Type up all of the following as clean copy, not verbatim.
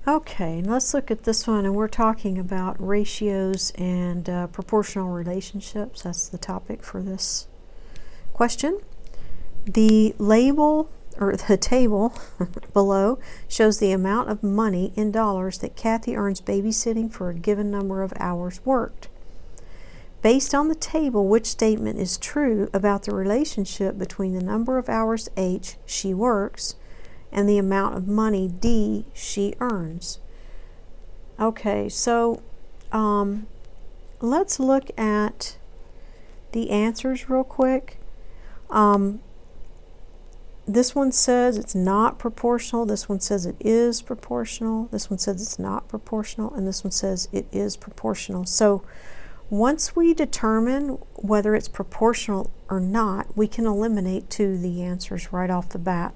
Okay, and let's look at this one, and we're talking about ratios and proportional relationships. That's the topic for this question. The label, or the table below, shows the amount of money in dollars that Kathy earns babysitting for a given number of hours worked. Based on the table, which statement is true about the relationship between the number of hours H she works and the amount of money D she earns? Okay, so let's look at the answers real quick. This one says it's not proportional. This one says it is proportional. This one says it's not proportional. And this one says it is proportional. So once we determine whether it's proportional or not, we can eliminate two of the answers right off the bat.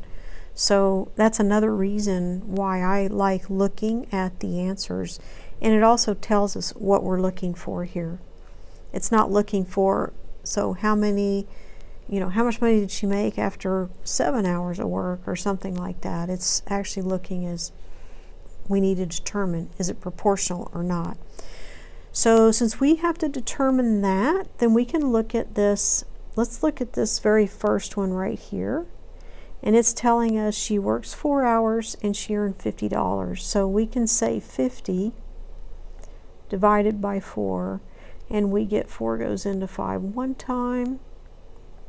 So that's another reason why I like looking at the answers. And it also tells us what we're looking for here. It's not looking for, so how many, how much money did she make after 7 hours of work or something like that. It's actually looking as we need to determine, is it proportional or not? So since we have to determine that, then we can look at this. Let's look at this very first one right here. And it's telling us she works 4 hours and she earned $50. So we can say 50 divided by 4, and we get 4 goes into 5 one time,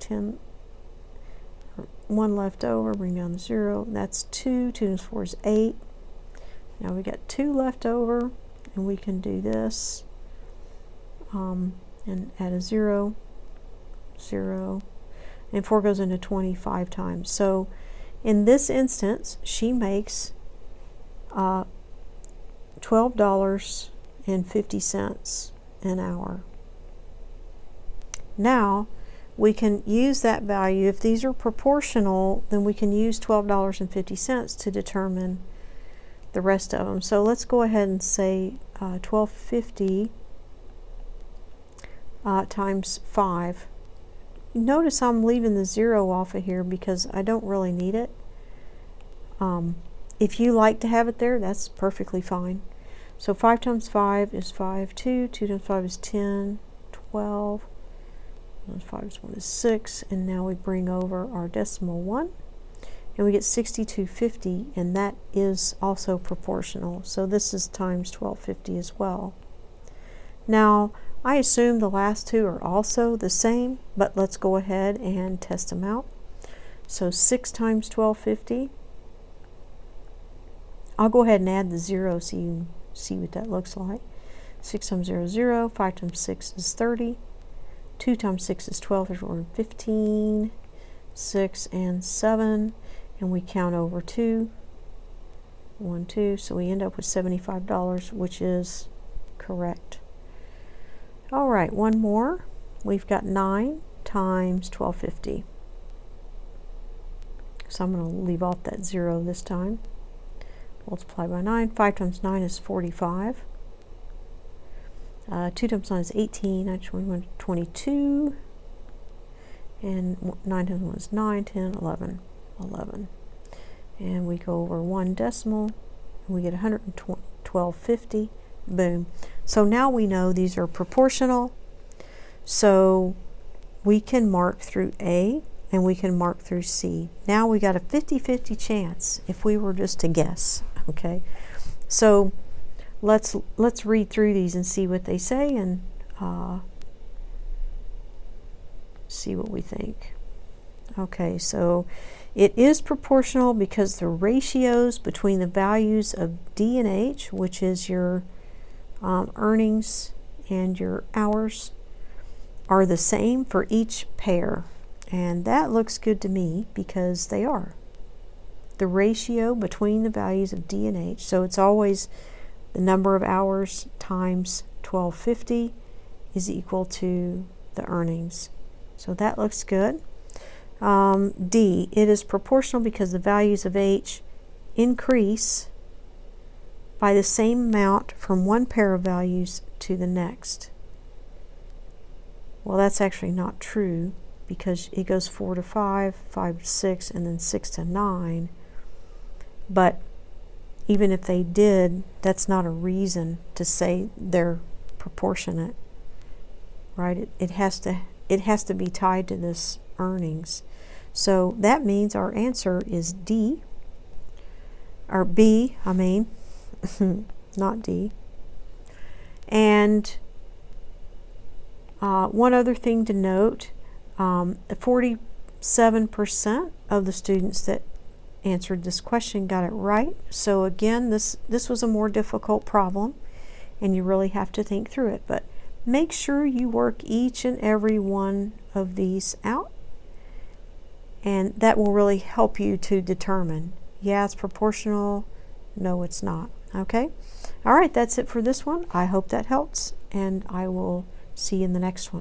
10, 1 left over, bring down the 0. That's 2. 2 times 4 is 8. Now we got 2 left over, and we can do this and add a 0, 0. And 4 goes into 25 times. So in this instance, she makes $12.50 an hour. Now we can use that value. If these are proportional, then we can use $12.50 to determine the rest of them. So let's go ahead and say $12.50 times 5. Notice I'm leaving the 0 off of here because I don't really need it. If you like to have it there, that's perfectly fine. So 5 times 5 is 5, 2. 2 times 5 is 10, 12. 5 times 1 is 6. And now we bring over our decimal 1. And we get 6250, and that is also proportional. So this is times 1250 as well. Now, I assume the last two are also the same, but let's go ahead and test them out. So 6 times 1250. I'll go ahead and add the 0 so you can see what that looks like. 6 times 0 is 0. 5 times 6 is 30. 2 times 6 is 12. There's 15. 6 and 7. And we count over 2. 1, 2. So we end up with $75, which is correct. All right, one more. We've got 9 times 1250. So I'm going to leave off that 0 this time. Multiply by 9. 5 times 9 is 45. 2 times 9 is 18. Actually, we went 22. And 9 times 1 is 9, 10, 11. 11. And we go over one decimal, and we get 112.50. Boom. So now we know these are proportional. So we can mark through A and we can mark through C. Now we got a 50-50 chance if we were just to guess. Okay. So let's read through these and see what they say and see what we think. Okay, so it is proportional because the ratios between the values of D and H, which is your earnings and your hours, are the same for each pair. And that looks good to me because they are. The ratio between the values of D and H, so it's always the number of hours times 1250 is equal to the earnings. So that looks good. D, it is proportional because the values of H increase by the same amount from one pair of values to the next. Well, that's actually not true because it goes 4 to 5, 5 to 6, and then 6 to 9. But even if they did, that's not a reason to say they're proportionate, right? It has to be tied to this earnings. So that means our answer is D, or B, I mean, not D. And one other thing to note, 47% of the students that answered this question got it right. So again, this was a more difficult problem, and you really have to think through it. But make sure you work each and every one of these out, and that will really help you to determine, yeah, it's proportional, no, it's not. Okay? All right, that's it for this one. I hope that helps, and I will see you in the next one.